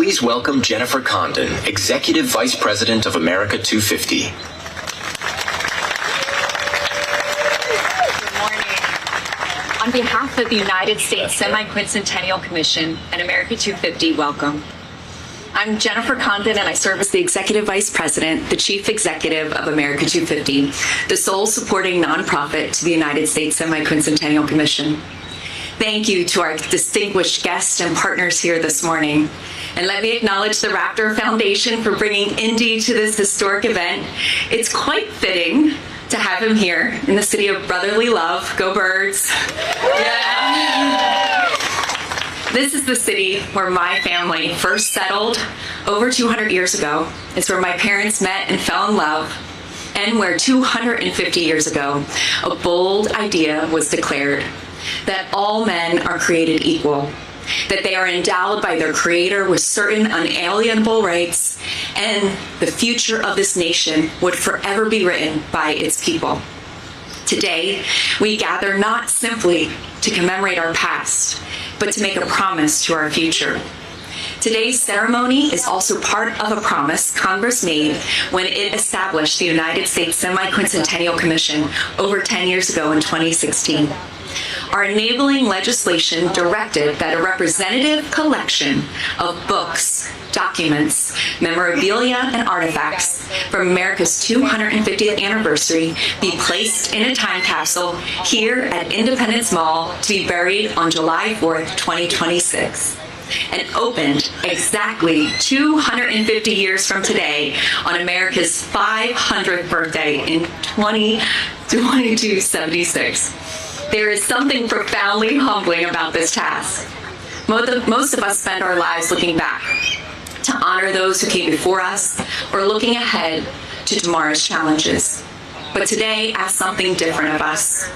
Please welcome Jennifer Condon, Executive Vice President of America 250. Good morning. On behalf of the United States Semi-Quincentennial Commission and America 250, welcome. I'm Jennifer Condon, and I serve as the Executive Vice President, the Chief Executive of America 250, the sole supporting nonprofit to the United States Semi-Quincentennial Commission. Thank you to our distinguished guests and partners here this morning. And let me acknowledge the Raptor Foundation for bringing Indy to this historic event. It's quite fitting to have him here in the city of brotherly love. Go Birds. Yeah. This is the city where my family first settled over 200 years ago. It's where my parents met and fell in love, and where 250 years ago, a bold idea was declared that all men are created equal, that they are endowed by their Creator with certain unalienable rights, and the future of this nation would forever be written by its people. Today, we gather not simply to commemorate our past, but to make a promise to our future. Today's ceremony is also part of a promise Congress made when it established the United States Semi-Quincentennial Commission over 10 years ago in 2016. Our enabling legislation directed that a representative collection of books, documents, memorabilia, and artifacts from America's 250th anniversary be placed in a time capsule here at Independence Mall to be buried on July 4th, 2026. And opened exactly 250 years from today on America's 500th birthday in 2276. There is something profoundly humbling about this task. Most of us spend our lives looking back to honor those who came before us or looking ahead to tomorrow's challenges. But today asks something different of us.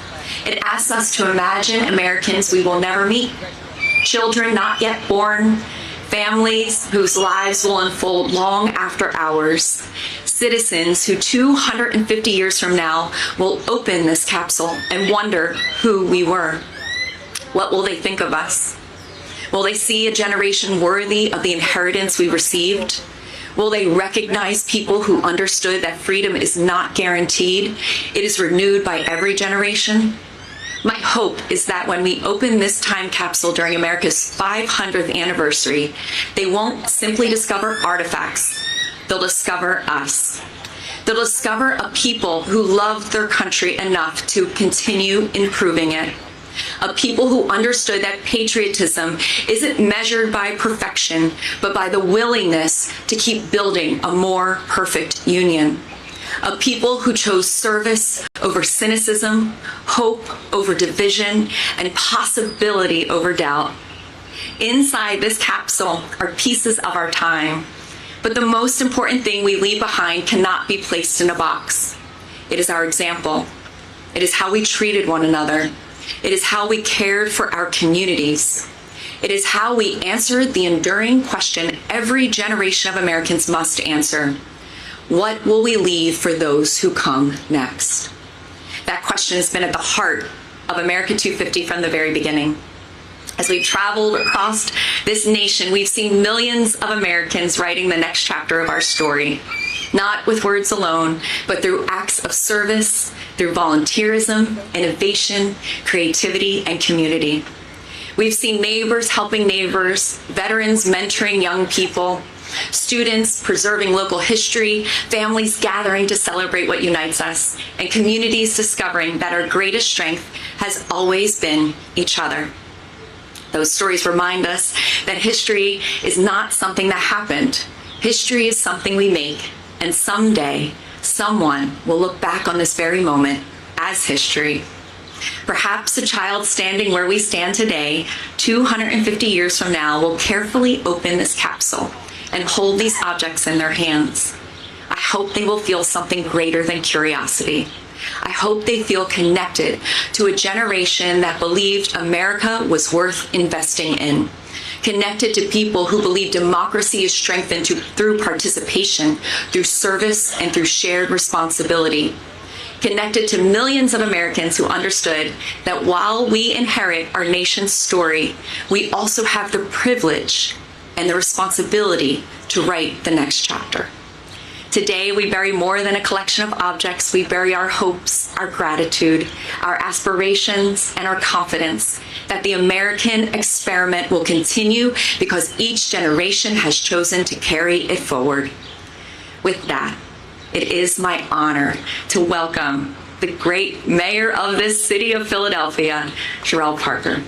It asks us to imagine Americans we will never meet, children not yet born, families whose lives will unfold long after ours, citizens who 250 years from now will open this capsule and wonder who we were. What will they think of us? Will they see a generation worthy of the inheritance we received? Will they recognize people who understood that freedom is not guaranteed? It is renewed by every generation. My hope is that when we open this time capsule during America's 500th anniversary, they won't simply discover artifacts. They'll discover us. They'll discover a people who loved their country enough to continue improving it. A people who understood that patriotism isn't measured by perfection, but by the willingness to keep building a more perfect union. A people who chose service over cynicism, hope over division, and possibility over doubt. Inside this capsule are pieces of our time, but the most important thing we leave behind cannot be placed in a box. It is our example. It is how we treated one another. It is how we cared for our communities. It is how we answered the enduring question every generation of Americans must answer. What will we leave for those who come next? That question has been at the heart of America 250 from the very beginning. As we've traveled across this nation, we've seen millions of Americans writing the next chapter of our story, not with words alone, but through acts of service, through volunteerism, innovation, creativity, and community. We've seen neighbors helping neighbors, veterans mentoring young people, students preserving local history, families gathering to celebrate what unites us, and communities discovering that our greatest strength has always been each other. Those stories remind us that history is not something that happened. History is something we make, and someday, someone will look back on this very moment as history. Perhaps a child standing where we stand today, 250 years from now, will carefully open this capsule and hold these objects in their hands. I hope they will feel something greater than curiosity. I hope they feel connected to a generation that believed America was worth investing in, connected to people who believe democracy is strengthened through participation, through service, and through shared responsibility, connected to millions of Americans who understood that while we inherit our nation's story, we also have the privilege and the responsibility to write the next chapter. Today, we bury more than a collection of objects. We bury our hopes, our gratitude, our aspirations, and our confidence that the American experiment will continue because each generation has chosen to carry it forward. With that, it is my honor to welcome the great mayor of this city of Philadelphia, Sherelle Parker.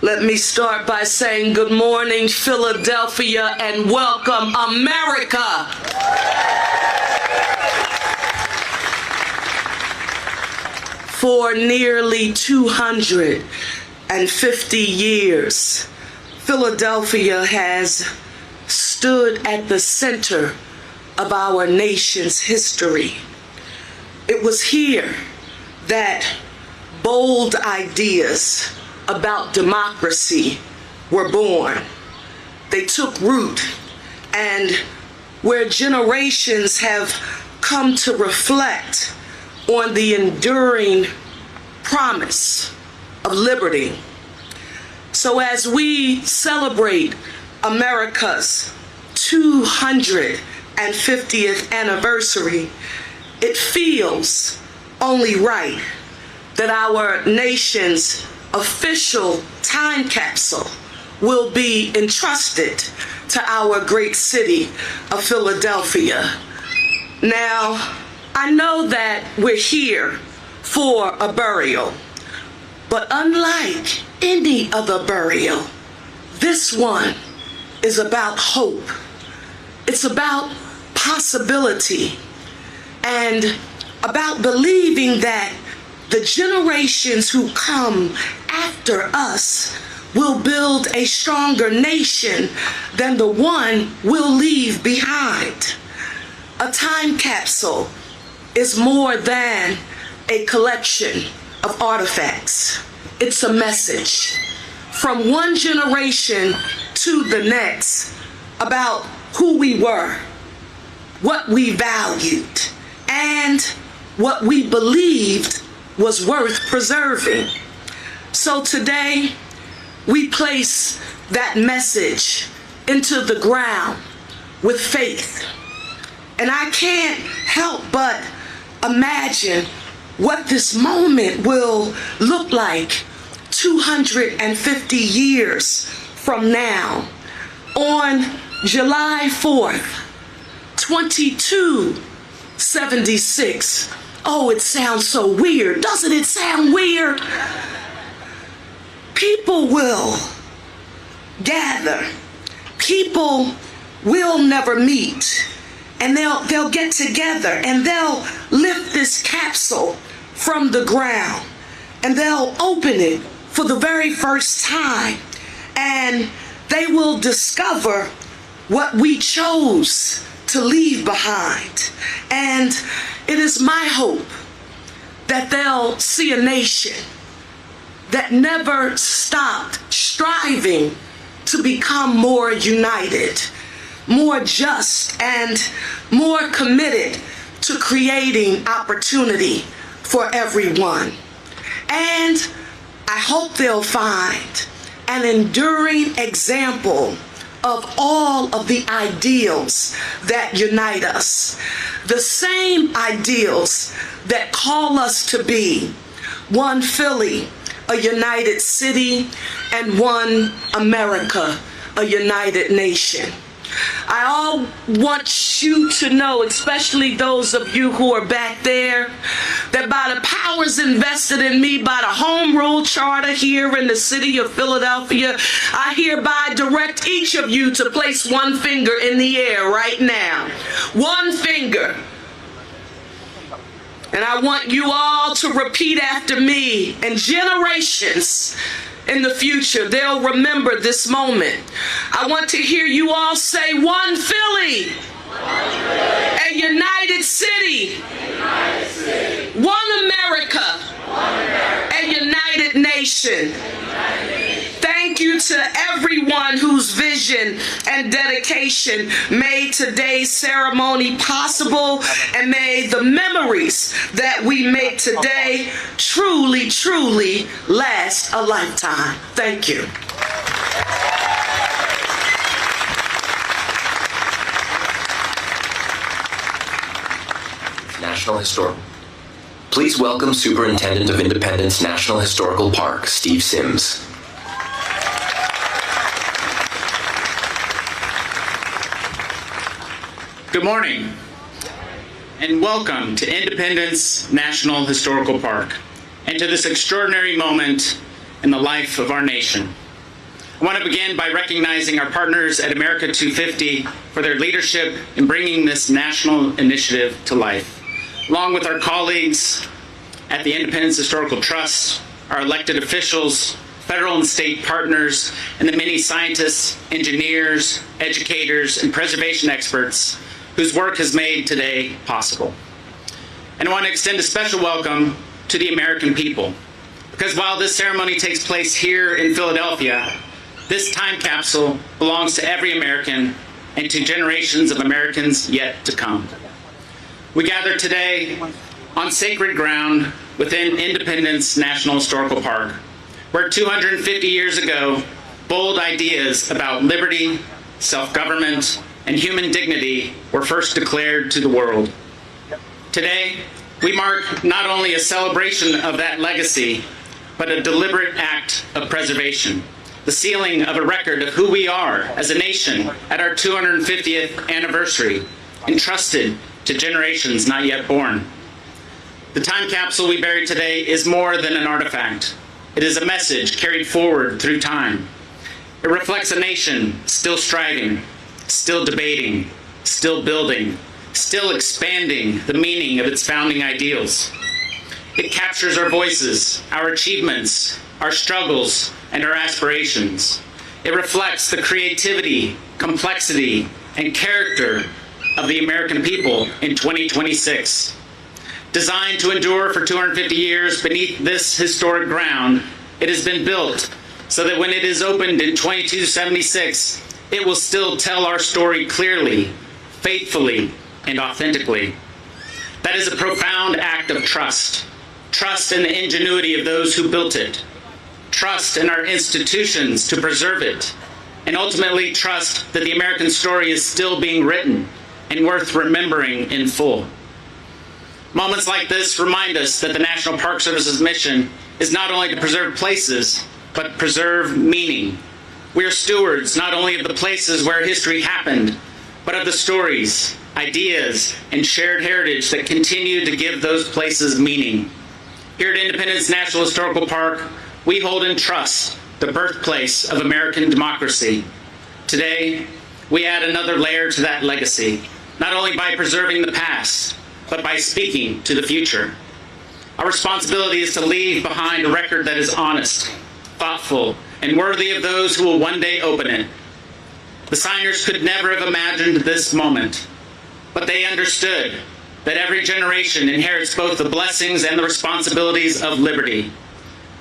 Let me start by saying good morning, Philadelphia, and welcome, America. For nearly 250 years, Philadelphia has stood at the center of our nation's history. It was here that bold ideas about democracy were born. They took root, and where generations have come to reflect on the enduring promise of liberty. So as we celebrate America's 250th anniversary, it feels only right that our nation's official time capsule will be entrusted to our great city of Philadelphia. Now, I know that we're here for a burial, but unlike any other burial, this one is about hope. It's about possibility and about believing that the generations who come after us will build a stronger nation than the one we'll leave behind. A time capsule is more than a collection of artifacts. It's a message from one generation to the next about who we were, what we valued, and what we believed was worth preserving. So today, we place that message into the ground with faith. And I can't help but imagine what this moment will look like 250 years from now. On July 4th, 2276. Oh, it sounds so weird. Doesn't it sound weird? People will gather. People will never meet. And they'll get together and they'll lift this capsule from the ground and they'll open it for the very first time. And they will discover what we chose to leave behind. And it is my hope that they'll see a nation that never stopped striving to become more united, more just, and more committed to creating opportunity for everyone. And I hope they'll find an enduring example of all of the ideals that unite us, the same ideals that call us to be one Philly, a united city, and one America, a united nation. I all want you to know, especially those of you who are back there, that by the powers invested in me by the Home Rule Charter here in the city of Philadelphia, I hereby direct each of you to place one finger in the air right now. One finger. And I want you all to repeat after me, and generations in the future, they'll remember this moment. I want to hear you all say, one Philly, a united city, one America, a united nation. Thank you to everyone whose vision passion and dedication made today's ceremony possible, and may the memories that we make today truly, truly last a lifetime. Thank you. National Historical. Please welcome Superintendent of Independence National Historical Park, Steve Sims. Good morning, and welcome to Independence National Historical Park, and to this extraordinary moment in the life of our nation. I want to begin by recognizing our partners at America 250 for their leadership in bringing this national initiative to life, along with our colleagues at the Independence Historical Trust, our elected officials, federal and state partners, and the many scientists, engineers, educators, and preservation experts whose work has made today possible. And I want to extend a special welcome to the American people, because while this ceremony takes place here in Philadelphia, this time capsule belongs to every American and to generations of Americans yet to come. We gather today on sacred ground within Independence National Historical Park, where 250 years ago, bold ideas about liberty, self-government, and human dignity were first declared to the world. Today, we mark not only a celebration of that legacy, but a deliberate act of preservation, the sealing of a record of who we are as a nation at our 250th anniversary, entrusted to generations not yet born. The time capsule we bury today is more than an artifact. It is a message carried forward through time. It reflects a nation still striving, still debating, still building, still expanding the meaning of its founding ideals. It captures our voices, our achievements, our struggles, and our aspirations. It reflects the creativity, complexity, and character of the American people in 2026. Designed to endure for 250 years beneath this historic ground, it has been built so that when it is opened in 2276, it will still tell our story clearly, faithfully, and authentically. That is a profound act of trust. Trust in the ingenuity of those who built it. Trust in our institutions to preserve it. And ultimately trust that the American story is still being written and worth remembering in full. Moments like this remind us that the National Park Service's mission is not only to preserve places, but preserve meaning. We are stewards not only of the places where history happened, but of the stories, ideas, and shared heritage that continue to give those places meaning. Here at Independence National Historical Park, we hold in trust the birthplace of American democracy. Today, we add another layer to that legacy, not only by preserving the past, but by speaking to the future. Our responsibility is to leave behind a record that is honest, thoughtful, and worthy of those who will one day open it. The signers could never have imagined this moment, but they understood that every generation inherits both the blessings and the responsibilities of liberty.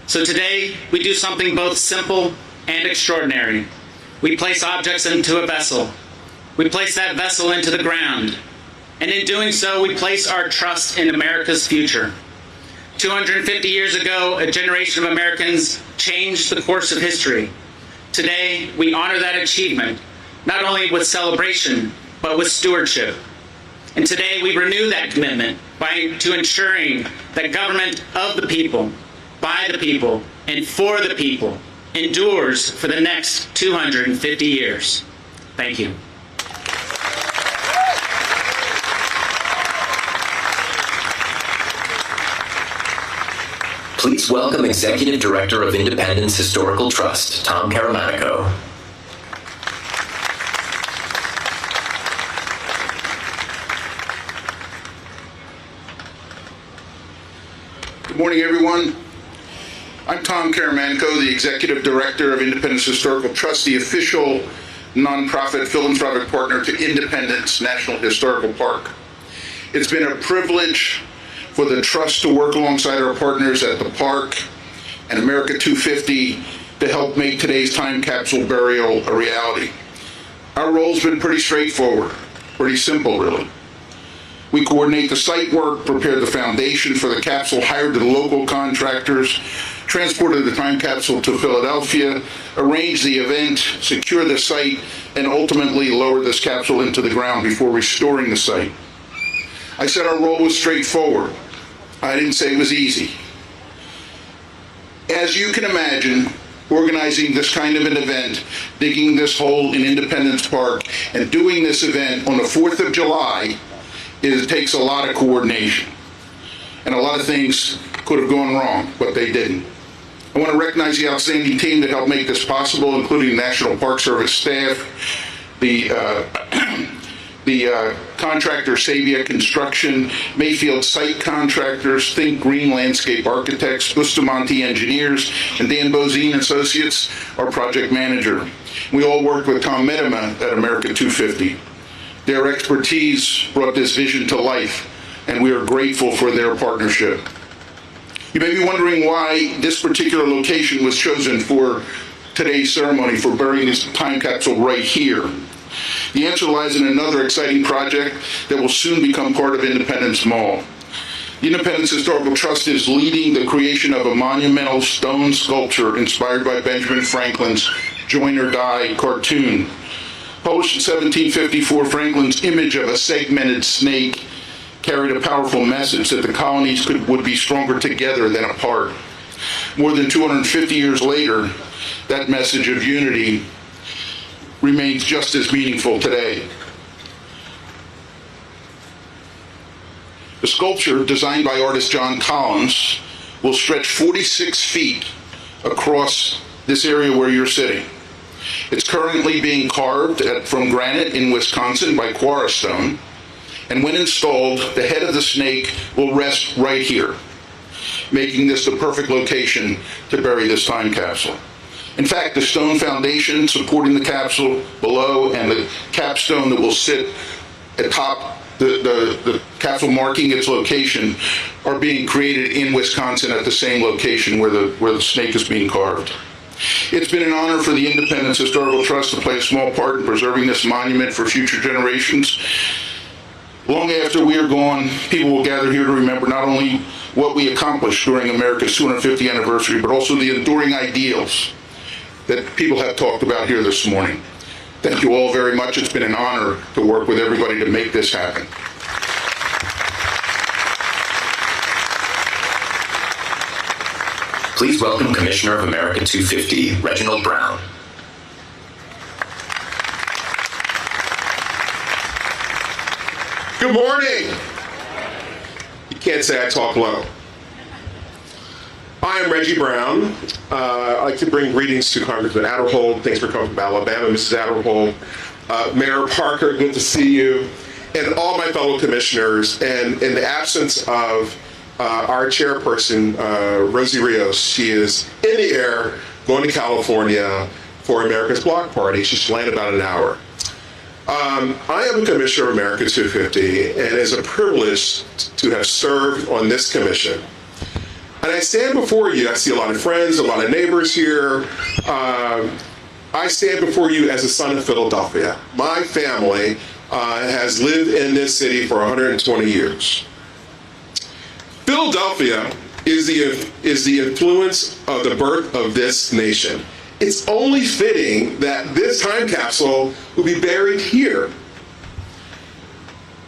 So today, we do something both simple and extraordinary. We place objects into a vessel. We place that vessel into the ground. And in doing so, we place our trust in America's future. 250 years ago, a generation of Americans changed the course of history. Today, we honor that achievement, not only with celebration, but with stewardship. And today, we renew that commitment to ensuring that government of the people, by the people, and for the people endures for the next 250 years. Thank you. Please welcome Executive Director of Independence Historical Trust, Tom Caramanico. Good morning, everyone. I'm Tom Caramanico, the Executive Director of Independence Historical Trust, the official nonprofit philanthropic partner to Independence National Historical Park. It's been a privilege for the Trust to work alongside our partners at the park and America 250 to help make today's time capsule burial a reality. Our role's been pretty straightforward, pretty simple, really. We coordinate the site work, prepare the foundation for the capsule, hired the local contractors, transported the time capsule to Philadelphia, arranged the event, secure the site, and ultimately lower this capsule into the ground before restoring the site. I said our role was straightforward. I didn't say it was easy. As you can imagine, organizing this kind of an event, digging this hole in Independence Park, and doing this event on the 4th of July, it takes a lot of coordination. And a lot of things could have gone wrong, but they didn't. I want to recognize the outstanding team that helped make this possible, including National Park Service staff, the contractor Savia Construction, Mayfield Site Contractors, Think Green Landscape Architects, Bustamante Engineers, and Dan Bozine Associates, our project manager. We all worked with Tom Medema at America 250. Their expertise brought this vision to life, and we are grateful for their partnership. You may be wondering why this particular location was chosen for today's ceremony, for burying this time capsule right here. The answer lies in another exciting project that will soon become part of Independence Mall. The Independence Historical Trust is leading the creation of a monumental stone sculpture inspired by Benjamin Franklin's Join or Die cartoon. Published in 1754, Franklin's image of a segmented snake carried a powerful message that the colonies would be stronger together than apart. More than 250 years later, that message of unity remains just as meaningful today. The sculpture, designed by artist John Collins, will stretch 46 feet across this area where you're sitting. It's currently being carved from granite in Wisconsin by Quarrystone, and when installed, the head of the snake will rest right here, making this the perfect location to bury this time capsule. In fact, the stone foundation supporting the capsule below and the capstone that will sit atop the capsule marking its location are being created in Wisconsin at the same location where the snake is being carved. It's been an honor for the Independence Historical Trust to play a small part in preserving this monument for future generations. Long after we are gone, people will gather here to remember not only what we accomplished during America's 250th anniversary, but also the enduring ideals that people have talked about here this morning. Thank you all very much. It's been an honor to work with everybody to make this happen. Please welcome Commissioner of America 250, Reginald Brown. Good morning. You can't say I talk low. I am Reggie Brown. I'd like to bring greetings to Congressman Aderholt. Thanks for coming from Alabama, Mrs. Aderholt. Mayor Parker, good to see you. And all my fellow commissioners. And in the absence of our chairperson, Rosie Rios, she is in the air going to California for America's Block Party. She should land about an hour. I am a commissioner of America 250, and it is a privilege to have served on this commission. And I stand before you, I see a lot of friends, a lot of neighbors here. I stand before you as a son of Philadelphia. My family has lived in this city for 120 years. Philadelphia is the influence of the birth of this nation. It's only fitting that this time capsule will be buried here.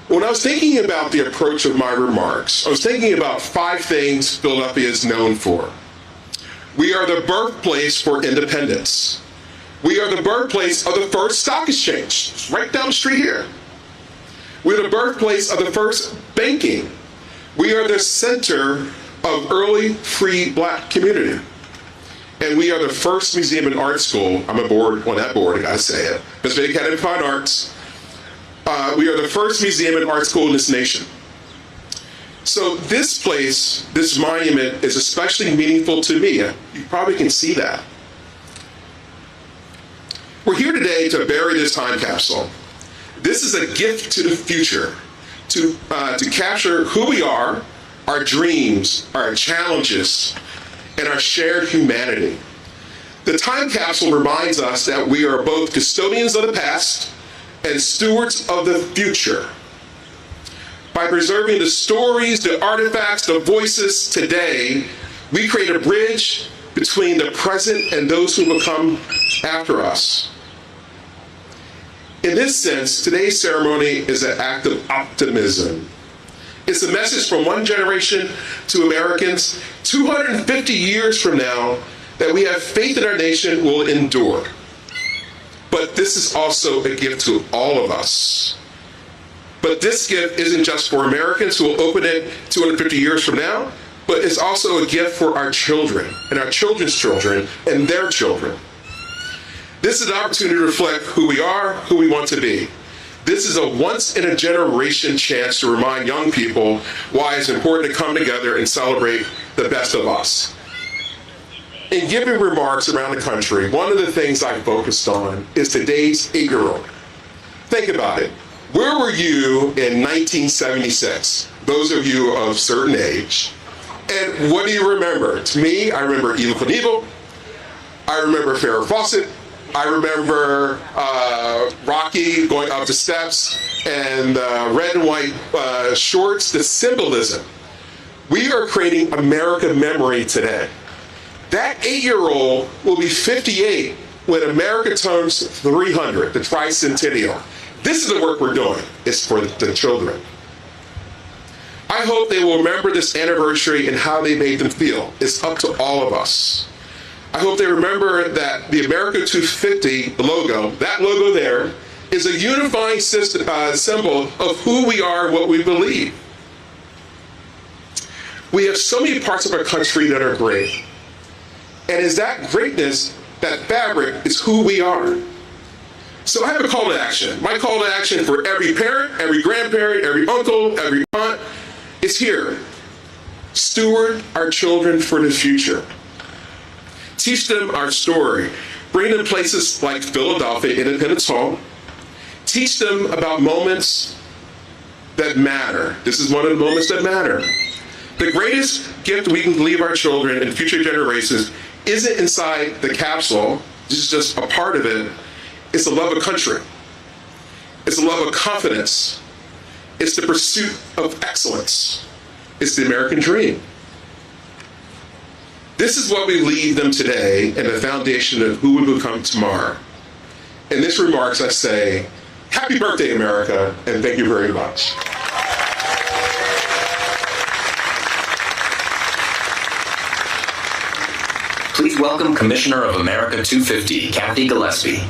When I was thinking about the approach of my remarks, I was thinking about 5 things Philadelphia is known for. We are the birthplace for independence. We are the birthplace of the first stock exchange, it's right down the street here. We're the birthplace of the first banking. We are the center of early free black community. And we are the first museum and art school. I'm on that board, I gotta say it. Pennsylvania Academy of Fine Arts. We are the first museum and art school in this nation. So this place, this monument, is especially meaningful to me. You probably can see that. We're here today to bury this time capsule. This is a gift to the future, to capture who we are, our dreams, our challenges, and our shared humanity. The time capsule reminds us that we are both custodians of the past and stewards of the future. By preserving the stories, the artifacts, the voices today, we create a bridge between the present and those who will come after us. In this sense, today's ceremony is an act of optimism. It's a message from one generation to Americans 250 years from now that we have faith that our nation will endure. But this is also a gift to all of us. But this gift isn't just for Americans who will open it 250 years from now, but it's also a gift for our children and our children's children and their children. This is an opportunity to reflect who we are, who we want to be. This is a once-in-a-generation chance to remind young people why it's important to come together and celebrate the best of us. In giving remarks around the country, one of the things I focused on is today's 8-year-old. Think about it. Where were you in 1976? Those of you of certain age. And what do you remember? To me, I remember Evel Knievel. I remember Farrah Fawcett. I remember Rocky going up the steps and red and white shorts, the symbolism. We are creating America memory today. That 8-year-old will be 58 when America turns 300, the tricentennial. This is the work we're doing. It's for the children. I hope they will remember this anniversary and how they made them feel. It's up to all of us. I hope they remember that the America 250 logo, that logo there, is a unifying symbol of who we are and what we believe. We have so many parts of our country that are great. And is that greatness, that fabric, is who we are. So I have a call to action. My call to action for every parent, every grandparent, every uncle, every aunt is here. Steward our children for the future. Teach them our story. Bring them places like Philadelphia Independence Hall. Teach them about moments that matter. This is one of the moments that matter. The greatest gift we can leave our children and future generations isn't inside the capsule. This is just a part of it. It's the love of country. It's the love of confidence. It's the pursuit of excellence. It's the American dream. This is what we leave them today and the foundation of who we become tomorrow. In this remarks, I say, happy birthday, America, and thank you very much. Please welcome Commissioner of America 250, Kathy Gillespie.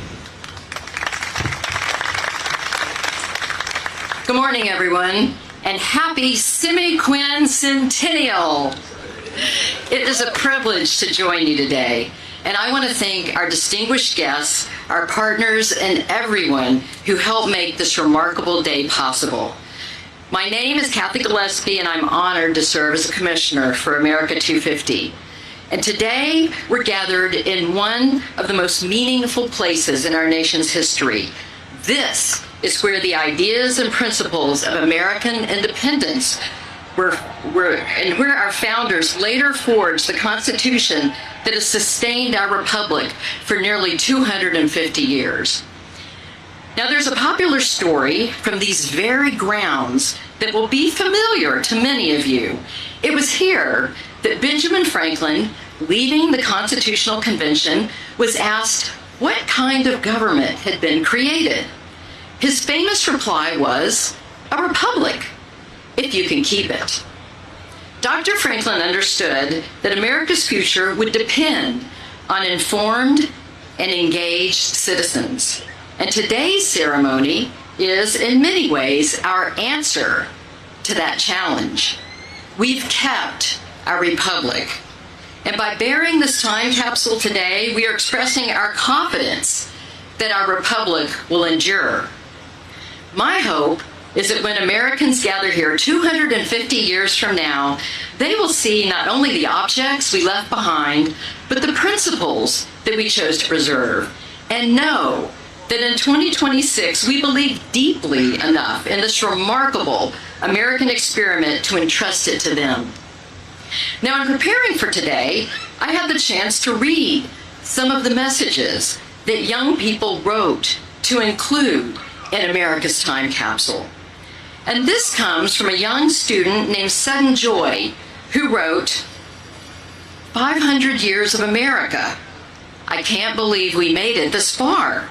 Good morning, everyone, and happy semi-quincentennial. It is a privilege to join you today, and I want to thank our distinguished guests, our partners, and everyone who helped make this remarkable day possible. My name is Kathy Gillespie, and I'm honored to serve as a commissioner for America 250. And today, we're gathered in one of the most meaningful places in our nation's history. This is where the ideas and principles of American independence where our founders later forged the Constitution that has sustained our republic for nearly 250 years. Now, there's a popular story from these very grounds that will be familiar to many of you. It was here that Benjamin Franklin, leading the Constitutional Convention, was asked what kind of government had been created. His famous reply was, "A republic, if you can keep it." Dr. Franklin understood that America's future would depend on informed and engaged citizens. And today's ceremony is, in many ways, our answer to that challenge. We've kept our republic. And by bearing this time capsule today, we are expressing our confidence that our republic will endure. My hope is that when Americans gather here 250 years from now, they will see not only the objects we left behind, but the principles that we chose to preserve, and know that in 2026, we believe deeply enough in this remarkable American experiment to entrust it to them. Now, in preparing for today, I had the chance to read some of the messages that young people wrote to include in America's time capsule. And this comes from a young student named Sudden Joy, who wrote, 500 years of America. I can't believe we made it this far.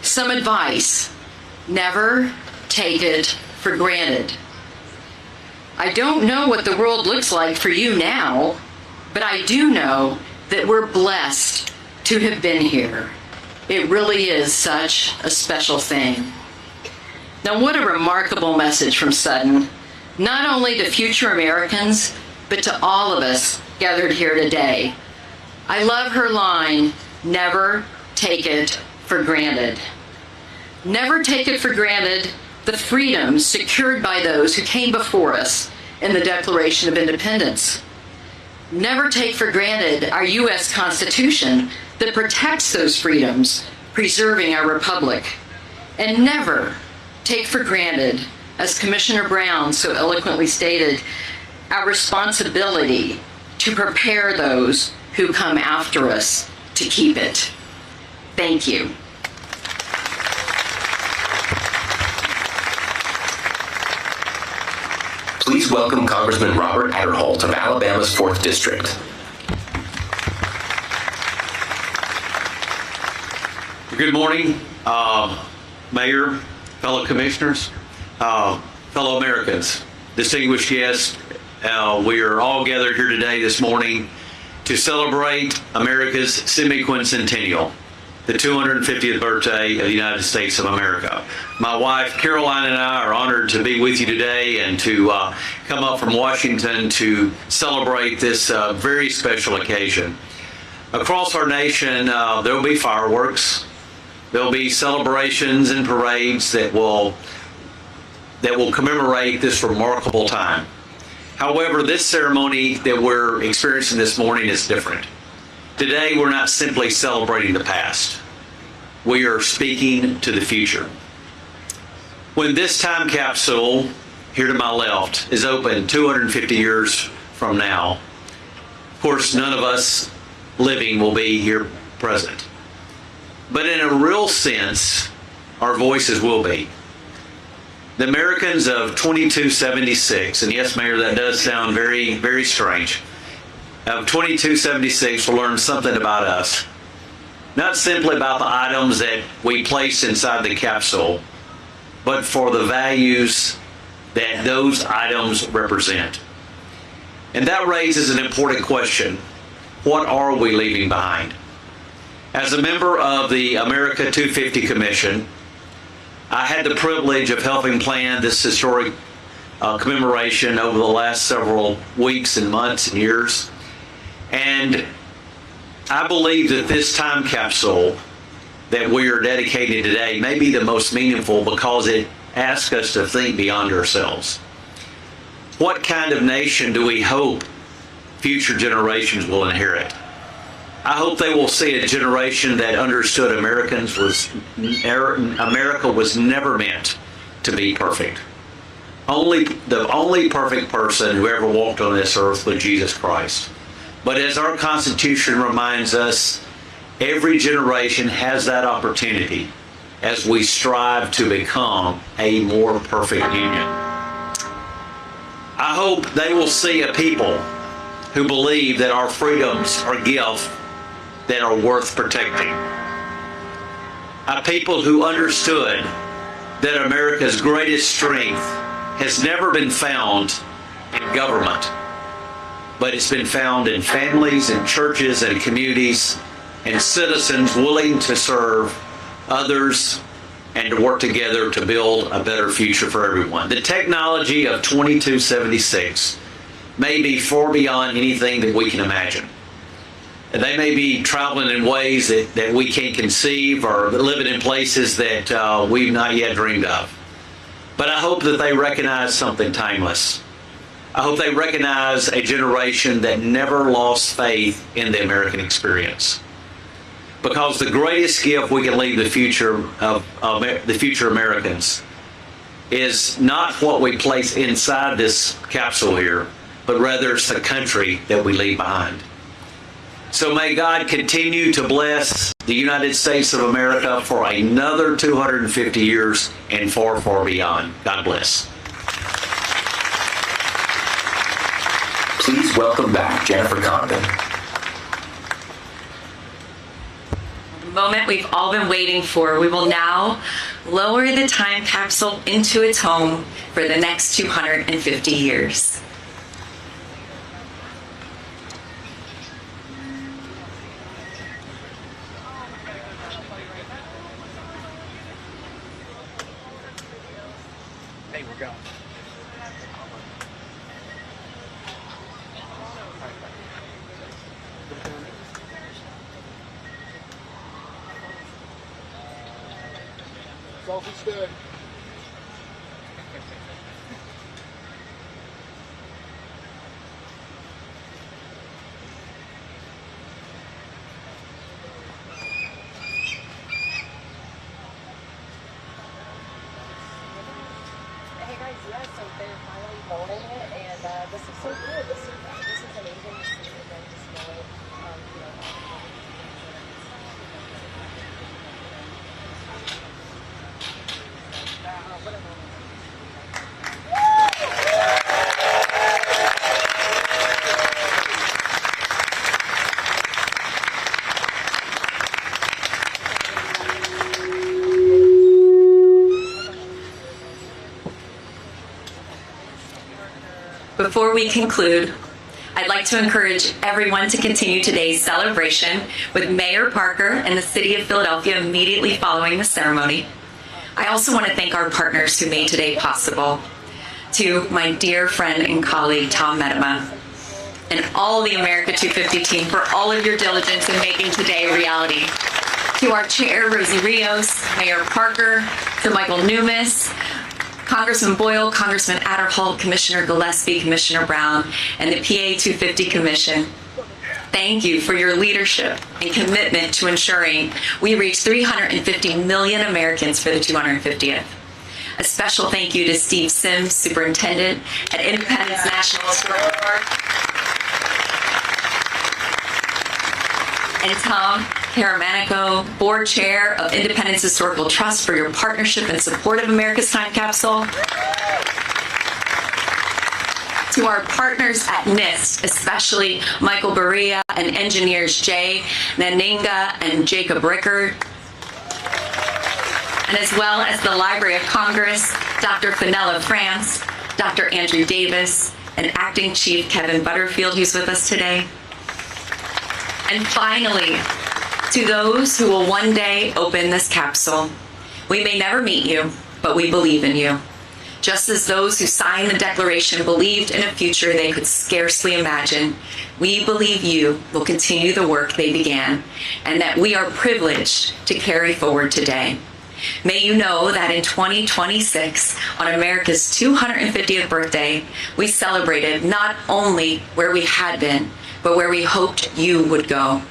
Some advice: never take it for granted. I don't know what the world looks like for you now, but I do know that we're blessed to have been here. It really is such a special thing. Now, what a remarkable message from Sudden, not only to future Americans, but to all of us gathered here today. I love her line, never take it for granted. Never take it for granted the freedoms secured by those who came before us in the Declaration of Independence. Never take for granted our U.S. Constitution that protects those freedoms, preserving our republic. And never take for granted, as Commissioner Brown so eloquently stated, our responsibility to prepare those who come after us to keep it. Thank you. Please welcome Congressman Robert Adderholt of Alabama's 4th District. Good morning, Mayor, fellow commissioners, fellow Americans, distinguished guests. We are all gathered here today this morning to celebrate America's semi-quincentennial, the 250th birthday of the United States of America. My wife, Caroline, and I are honored to be with you today and to come up from Washington to celebrate this very special occasion. Across our nation, there will be fireworks. There'll be celebrations and parades that will commemorate this remarkable time. However, this ceremony that we're experiencing this morning is different. Today, we're not simply celebrating the past. We are speaking to the future. When this time capsule, here to my left, is open 250 years from now, of course, none of us living will be here present. But in a real sense, our voices will be. The Americans of 2276, and yes, Mayor, that does sound very, very strange, of 2276 will learn something about us. Not simply about the items that we place inside the capsule, but for the values that those items represent. And that raises an important question. What are we leaving behind? As a member of the America 250 Commission, I had the privilege of helping plan this historic commemoration over the last several weeks and months and years. And I believe that this time capsule that we are dedicating today may be the most meaningful because it asks us to think beyond ourselves. What kind of nation do we hope future generations will inherit? I hope they will see a generation that understood America was never meant to be perfect. The only perfect person who ever walked on this earth was Jesus Christ. But as our Constitution reminds us, every generation has that opportunity as we strive to become a more perfect union. I hope they will see a people who believe that our freedoms are gifts that are worth protecting. A people who understood that America's greatest strength has never been found in government, but it's been found in families and churches and communities and citizens willing to serve others and to work together to build a better future for everyone. The technology of 2276 may be far beyond anything that we can imagine. They may be traveling in ways that we can't conceive or living in places that we've not yet dreamed of. But I hope that they recognize something timeless. I hope they recognize a generation that never lost faith in the American experience. Because the greatest gift we can leave the future of the future Americans is not what we place inside this capsule here, but rather it's the country that we leave behind. So may God continue to bless the United States of America for another 250 years and far, far beyond. God bless. Please welcome back Jennifer Condon. The moment we've all been waiting for. We will now lower the time capsule into its home for the next 250 years. Hey, we're going. Sophie's good. Hey guys, yeah, so they're finally voting it, and this is so good. This is amazing to see, and then just know it, what a moment. Before we conclude, I'd like to encourage everyone to continue today's celebration with Mayor Parker and the City of Philadelphia immediately following the ceremony. I also want to thank our partners who made today possible. To my dear friend and colleague, Tom Medema, and all the America 250 team for all of your diligence in making today a reality. To our chair, Rosie Rios, Mayor Parker, to Michael Numis, Congressman Boyle, Congressman Adderholt, Commissioner Gillespie, Commissioner Brown, and the PA 250 Commission. Thank you for your leadership and commitment to ensuring we reach 350 million Americans for the 250th. A special thank you to Steve Sims, Superintendent at Independence National Historical Park, and Tom Caramanico, Board Chair of Independence Historical Trust, for your partnership and support of America's Time Capsule. To our partners at NIST, especially Michael Berea and engineers Jay Naninga and Jacob Rickard, and as well as the Library of Congress, Dr. Fenella France, Dr. Andrew Davis, and Acting Chief Kevin Butterfield, who's with us today. And finally, to those who will one day open this capsule, we may never meet you, but we believe in you. Just as those who signed the Declaration believed in a future they could scarcely imagine, we believe you will continue the work they began, and that we are privileged to carry forward today. May you know that in 2026, on America's 250th birthday, we celebrated not only where we had been, but where we hoped you would go.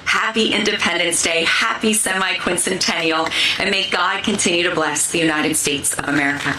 Happy Independence Day, happy semi-quincentennial, and may God continue to bless the United States of America.